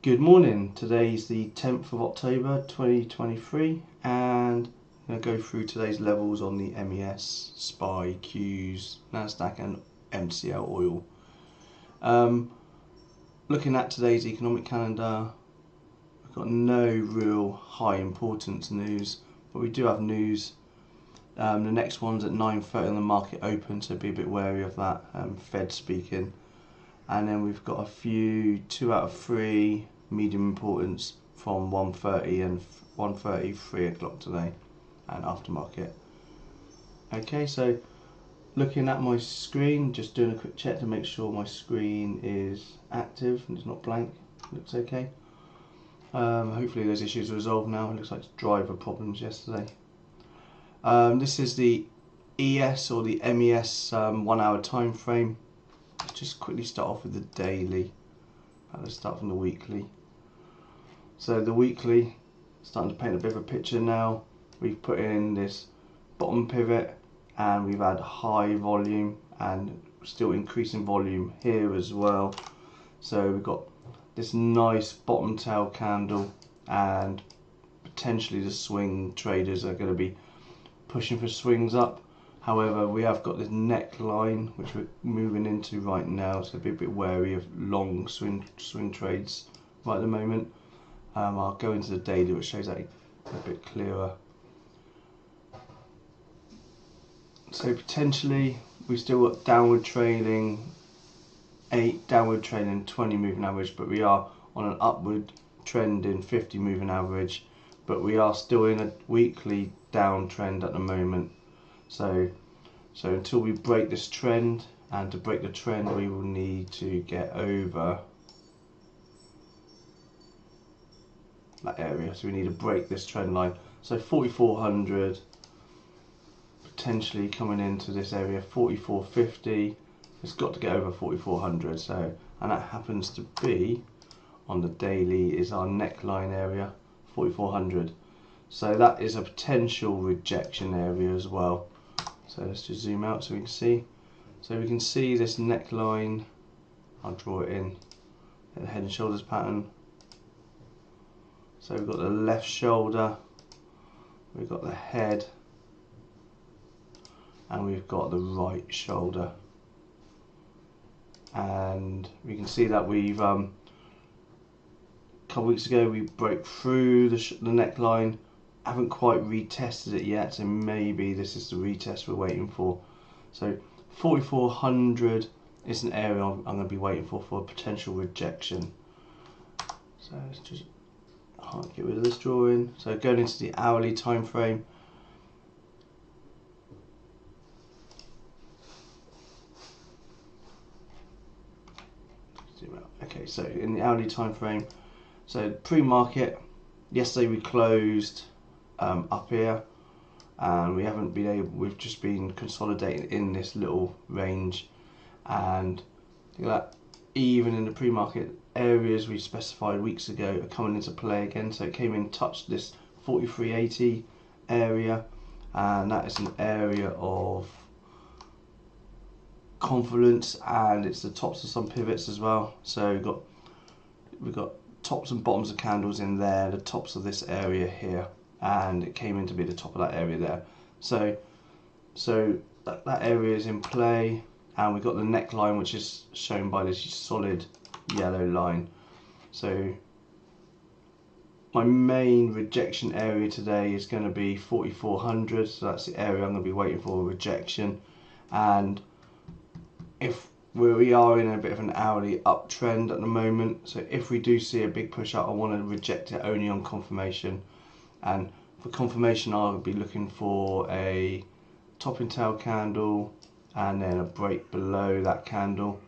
Good morning, today's the 10th of October 2023 and I'm going to go through today's levels on the MES, SPY, Qs, Nasdaq and MCL oil. Looking at today's economic calendar, we've got no real high importance news, but we do have news. The next one's at 9:30 on the market open, so be a bit wary of that, Fed speaking. And then we've got a few 2 out of 3 medium importance from 1:30 and 1:30, 3 o'clock today, and aftermarket. Okay, so looking at my screen, just doing a quick check to make sure my screen is active and it's not blank. Looks okay. Hopefully those issues are resolved now. It looks like driver problems yesterday. This is the ES or the MES 1 hour time frame. Let's just quickly start off with the daily. Let's start from the weekly. So the weekly, starting to paint a bit of a picture now. We've put in this bottom pivot and we've had high volume and still increasing volume here as well. So we've got this nice bottom tail candle, and potentially the swing traders are going to be pushing for swings up. However, we have got this neckline which we're moving into right now, so be a bit wary of long swing trades right at the moment. I'll go into the daily, which shows that a bit clearer. So potentially we've still got downward trailing 8, downward trailing 20 moving average, but we are on an upward trend in 50 moving average, but we are still in a weekly downtrend at the moment. So until we break this trend, and to break the trend we will need to get over that area. So we need to break this trend line. So 4400, potentially coming into this area, 4450. It's got to get over 4400. So, and that happens to be on the daily is our neckline area, 4400. So that is a potential rejection area as well. So let's just zoom out so we can see. So we can see this neckline. I'll draw it in the head and shoulders pattern. So we've got the left shoulder, we've got the head, and we've got the right shoulder. And we can see that we've a couple weeks ago we broke through the neckline. Haven't quite retested it yet, so maybe this is the retest we're waiting for. So 4400 is an area I'm going to be waiting for a potential rejection. So let's just get rid of this drawing. So going into the hourly time frame, okay, so in the hourly time frame, so pre-market, yesterday we closed up here, and we haven't been able, we've just been consolidating in this little range, and that even in the pre-market areas we specified weeks ago are coming into play again. So it came in, touched this 4380 area, and that is an area of confluence, and it's the tops of some pivots as well. So we've got tops and bottoms of candles in there, the tops of this area here, and it came in to be the top of that area there. So that area is in play, and we've got the neckline which is shown by this solid yellow line. So my main rejection area today is going to be 4400, so that's the area I'm going to be waiting for a rejection. And if we are in a bit of an hourly uptrend at the moment, so if we do see a big push up, I want to reject it only on confirmation. And for confirmation I'll be looking for a top and tail candle and then a break below that candle,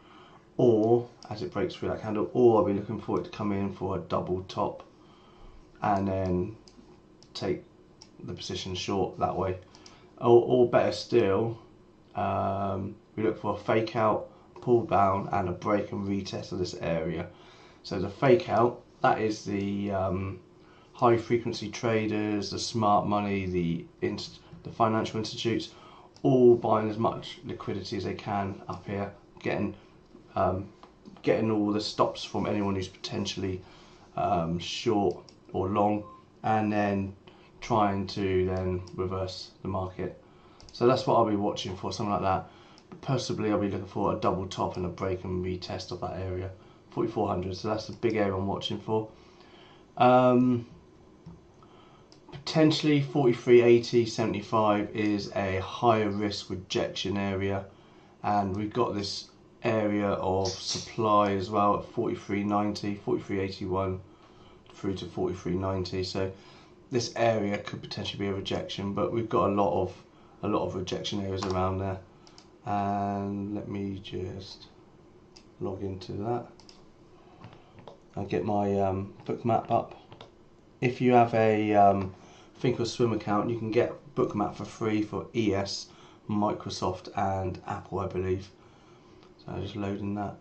or as it breaks through that candle, or I'll be looking for it to come in for a double top and then take the position short that way. Or better still, we look for a fake out, pull down and a break and retest of this area. So the fake out, that is the high frequency traders, the smart money, the financial institutes, all buying as much liquidity as they can up here, getting all the stops from anyone who's potentially short or long, and then trying to then reverse the market. So that's what I'll be watching for, something like that. But possibly I'll be looking for a double top and a break and retest of that area, 4400. So that's the big area I'm watching for. Potentially 43.80.75 is a higher risk rejection area, and we've got this area of supply as well at 43.90, 43.81 through to 43.90. So this area could potentially be a rejection, but we've got a lot of rejection areas around there. And let me just log into that and get my book map up. If you have a Think or Swim account, you can get book map for free for ES, Microsoft and Apple, I believe. So I'm just loading that.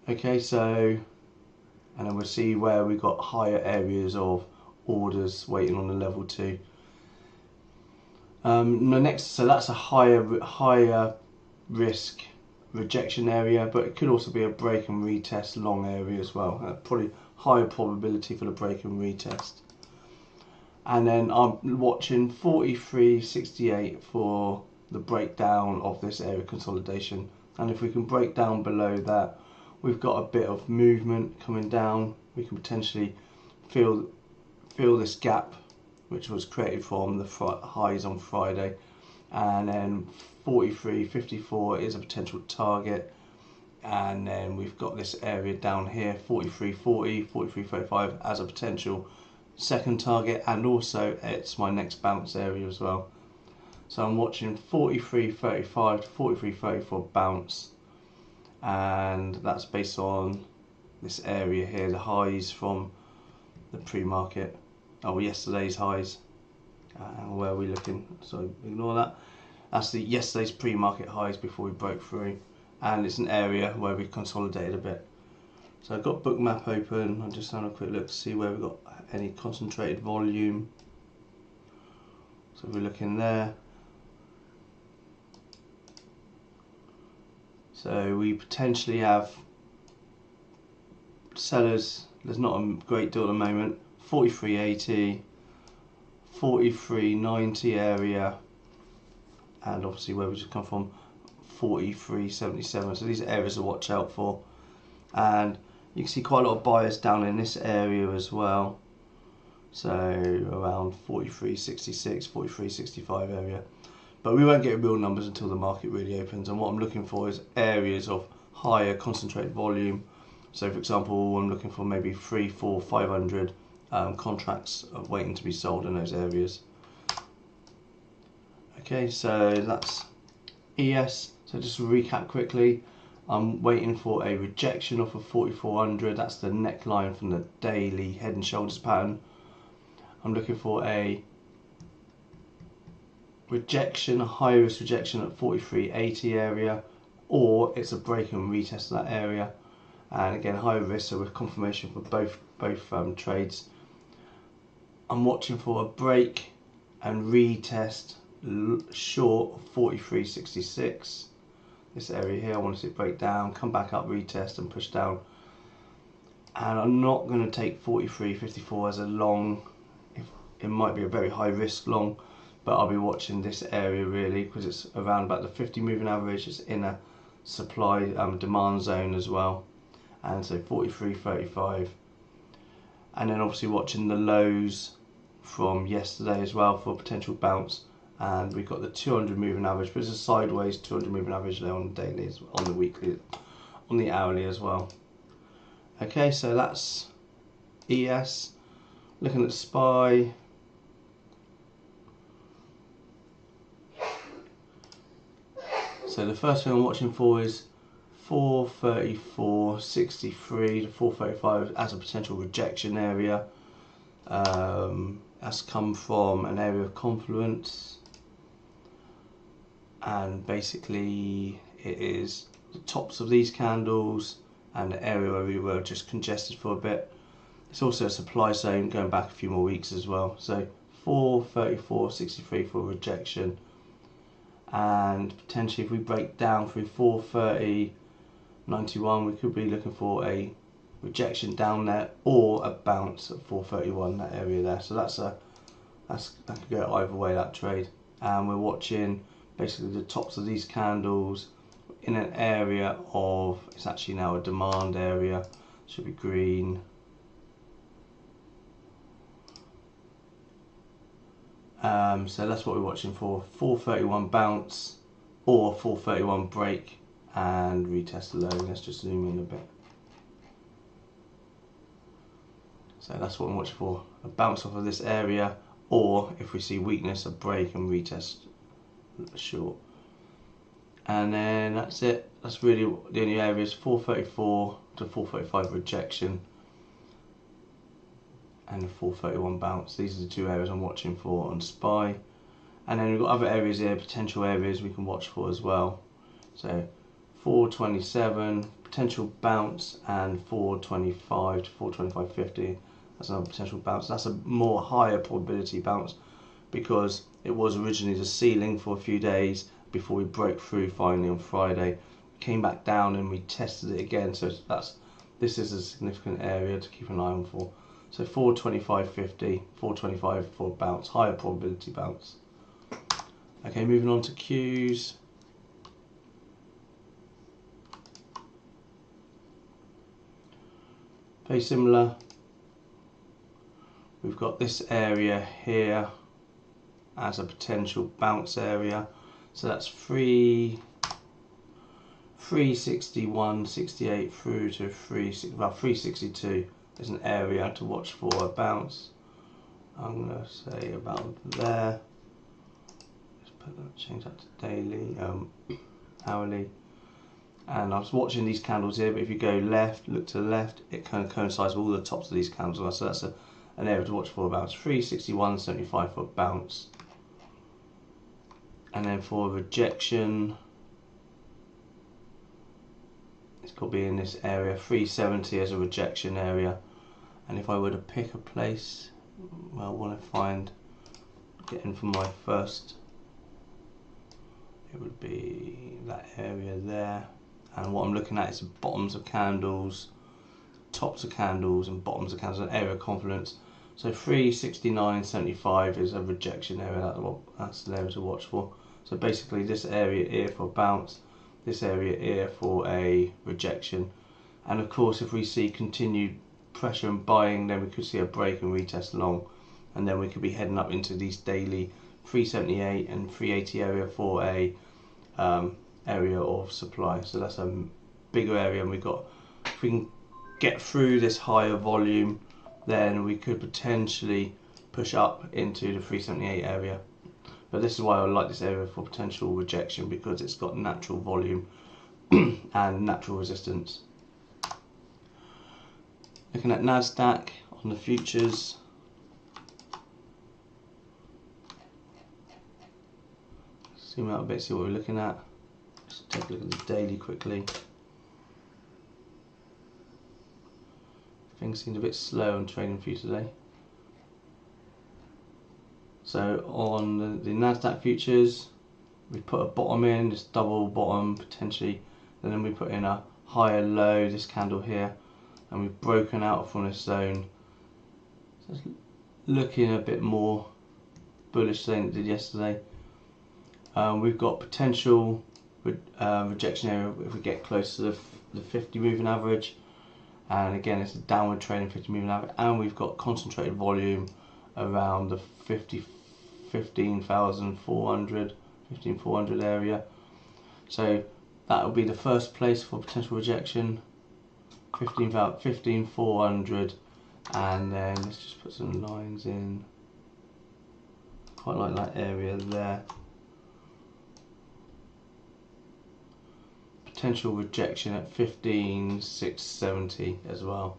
Okay, so, and then we'll see where we've got higher areas of orders waiting on the level 2. So that's a higher risk rejection area, but it could also be a break and retest long area as well. Probably higher probability for the break and retest. And then I'm watching 43.68 for the breakdown of this area consolidation. And if we can break down below that, we've got a bit of movement coming down. We can potentially feel this gap, which was created from the highs on Friday, and then 43.54 is a potential target, and then we've got this area down here, 43.40, 43.35 as a potential second target, and also it's my next bounce area as well. So I'm watching 43.35 to 43.34 bounce, and that's based on this area here, the highs from the pre-market, yesterday's highs. Where are we looking? So ignore that. That's the yesterday's pre-market highs before we broke through, and it's an area where we consolidated a bit. So I've got book map open. I'm just having a quick look to see where we've got any concentrated volume. So we're looking there. So we potentially have sellers. There's not a great deal at the moment. 43.80, 43.90 area, and obviously where we just come from, 43.77. So these are areas to watch out for, and you can see quite a lot of buyers down in this area as well. So around 43.66, 43.65 area. But we won't get real numbers until the market really opens, and what I'm looking for is areas of higher concentrated volume. So for example, I'm looking for maybe 3, 4, 500 contracts waiting to be sold in those areas. Okay, so that's ES. So just to recap quickly, I'm waiting for a rejection off of 4400. That's the neckline from the daily head and shoulders pattern. I'm looking for a rejection, a high risk rejection at 43.80 area, or it's a break and retest of that area. And again, high risk, so with confirmation for both trades. I'm watching for a break and retest short of 43.66. This area here, I want to see it break down, come back up, retest and push down. And I'm not going to take 43.54 as a long. It might be a very high risk long, but I'll be watching this area really because it's around about the 50 moving average. It's in a supply demand zone as well, and so 43.35. And then obviously watching the lows from yesterday as well for potential bounce, and we've got the 200 moving average, but it's a sideways 200 moving average there on the daily, on the weekly, on the hourly as well. Okay, so that's ES. Looking at SPY. So the first thing I'm watching for is 434.63 to 435 as a potential rejection area. That's come from an area of confluence, and basically it is the tops of these candles and the area where we were just congested for a bit. It's also a supply zone going back a few more weeks as well. So 434.63 for rejection, and potentially if we break down through 430.91, we could be looking for a rejection down there, or a bounce at 431, that area there. So that could go either way, that trade. And we're watching basically the tops of these candles in an area of, it's actually now a demand area, should be green. So that's what we're watching for, 431 bounce or 431 break and retest the low. Let's just zoom in a bit. So that's what I'm watching for, a bounce off of this area, or if we see weakness, a break and retest short. And then that's it. That's really the only areas, 434 to 435 rejection and the 431 bounce. These are the two areas I'm watching for on SPY. And then we've got other areas here, potential areas we can watch for as well. So 427 potential bounce and 425 to 425.50. That's another potential bounce. That's a more higher probability bounce because it was originally the ceiling for a few days before we broke through finally on Friday. Came back down and we tested it again. So this is a significant area to keep an eye on for. So 425.50, 425 for a bounce, higher probability bounce. Okay, moving on to Qs. Very similar. We've got this area here as a potential bounce area. So that's 361.68 through to 362 is an area to watch for a bounce. I'm going to say about there. Let's put that, change that to daily, hourly. And I was watching these candles here, but if you go left, look to the left, it kind of coincides with all the tops of these candles. So that's an area to watch for a bounce. 361.75 for a bounce. And then for rejection, it's got to be in this area, 370 as a rejection area. And if I were to pick a place, well, I want to get in from my first, it would be that area there. And what I'm looking at is the bottoms of candles, tops of candles and bottoms of candles, an area of confidence. So 369.75 is a rejection area, that's the area to watch for. So basically this area here for a bounce, this area here for a rejection. And of course if we see continued pressure and buying, then we could see a break and retest long. And then we could be heading up into these daily 378 and 380 area for a area of supply. So that's a bigger area, and we've got, if we can get through this higher volume, then we could potentially push up into the 378 area. But this is why I like this area for potential rejection, because it's got natural volume and natural resistance. Looking at NASDAQ on the futures. Zoom out a bit, see what we're looking at. Just take a look at the daily quickly. Things seemed a bit slow on trading for you today. So on the NASDAQ futures, we put a bottom in, this double bottom potentially, and then we put in a higher low, this candle here, and we've broken out from this zone. So it's looking a bit more bullish than it did yesterday. We've got potential rejection area if we get close to the 50 moving average, and again it's a downward trend in 50 moving average, and we've got concentrated volume around the 15,400 area. So that will be the first place for potential rejection, 15,400, and then let's just put some lines in. Quite like that area there. Potential rejection at 15,670 as well.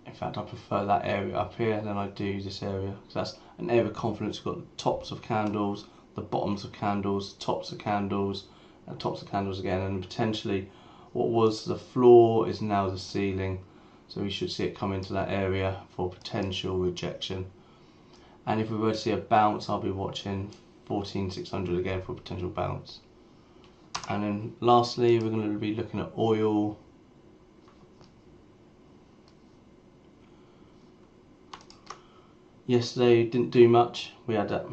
In fact, I prefer that area up here than I do this area, because that's an area of confidence. We've got the tops of candles, the bottoms of candles, tops of candles, and tops of candles again, and potentially what was the floor is now the ceiling. So we should see it come into that area for potential rejection. And if we were to see a bounce, I'll be watching 14,600 again for potential bounce. And then lastly, we're going to be looking at oil. Yesterday didn't do much. We had that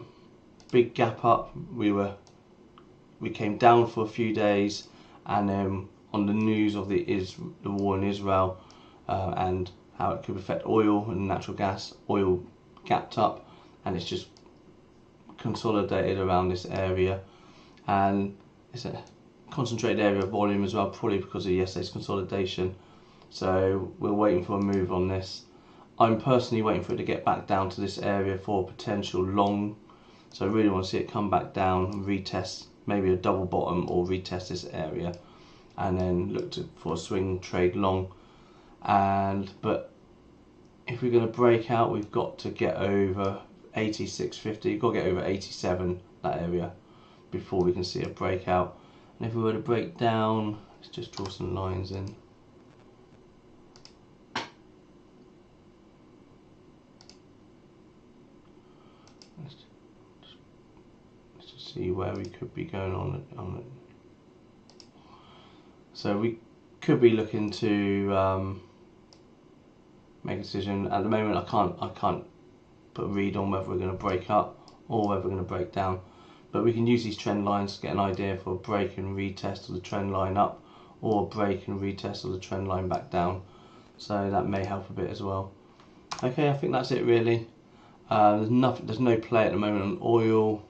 big gap up. We came down for a few days, and then on the news of the war in Israel and how it could affect oil and natural gas, oil gapped up, and it's just consolidated around this area, and it's a concentrated area of volume as well, probably because of yesterday's consolidation. So we're waiting for a move on this. I'm personally waiting for it to get back down to this area for a potential long. So I really want to see it come back down and retest maybe a double bottom or retest this area, and then look for a swing trade long. But if we're going to break out, we've got to get over 86.50. We've got to get over 87, that area, before we can see a breakout. And if we were to break down, let's just draw some lines in. Let's just see where we could be going on it. So we could be looking to make a decision. At the moment, I can't put a read on whether we're going to break up or whether we're going to break down. But we can use these trend lines to get an idea for a break and retest of the trend line up, or a break and retest of the trend line back down. So that may help a bit as well. Okay, I think that's it really. There's no play at the moment on oil.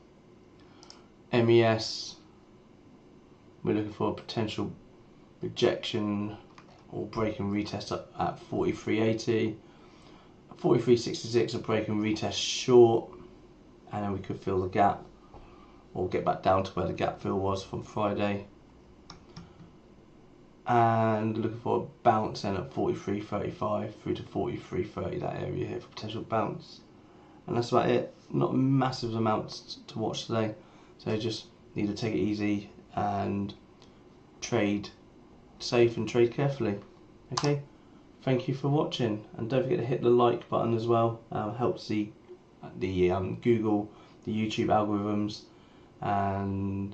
MES, we're looking for a potential rejection or break and retest up at 43.80. 43.66, a break and retest short, and then we could fill the gap or get back down to where the gap fill was from Friday. And looking for a bounce then at 43.35 through to 43.30, that area here for potential bounce. And that's about it. Not massive amounts to watch today, so just need to take it easy and trade safe and trade carefully. Okay, thank you for watching, and don't forget to hit the like button as well. Helps the Google, the YouTube algorithms, and